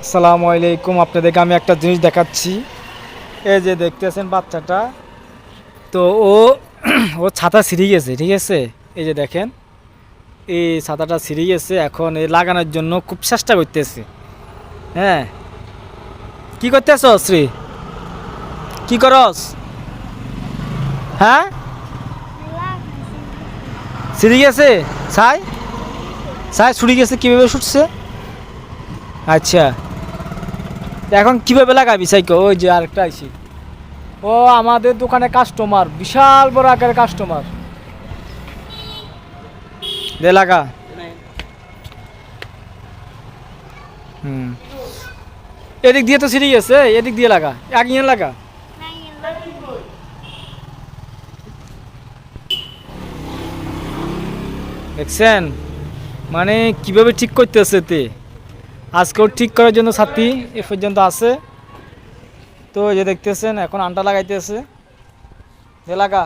আসসালামু আলাইকুম। আপনাদেরকে আমি একটা জিনিস দেখাচ্ছি। এই যে দেখতেছেন বাচ্চাটা, তো ও ও ছাতা ছিঁড়ে গেছে, ঠিক আছে? এই যে দেখেন, এই ছাতাটা ছিঁড়ে গেছে, এখন এই লাগানোর জন্য খুব চেষ্টা করতেছে। হ্যাঁ, কি করতেছ শ্রী? কি করস? হ্যাঁ, ছিঁড়ে গেছে। ছাই ছাই ছুড়ে গেছে, কীভাবে ছুটছে? আচ্ছা, এখন কিভাবে লাগাবি সাইকেল? ওই যে আরেকটা আইছি, ও আমাদের দোকানে কাস্টমার, বিশাল বড় আকারের কাস্টমার। দে লাগা। হুম, এদিক দিয়ে তো ছিঁড়ে গেছে, এদিক দিয়ে লাগা, এগিয়ে লাগা। দেখছেন মানে কিভাবে ঠিক করতেছে তে। আজকেও ঠিক করার জন্য ছাত্রী এ পর্যন্ত আছে। তো এই যে দেখতেছেন এখন আনটা লাগাইতেছে। দে লাগা।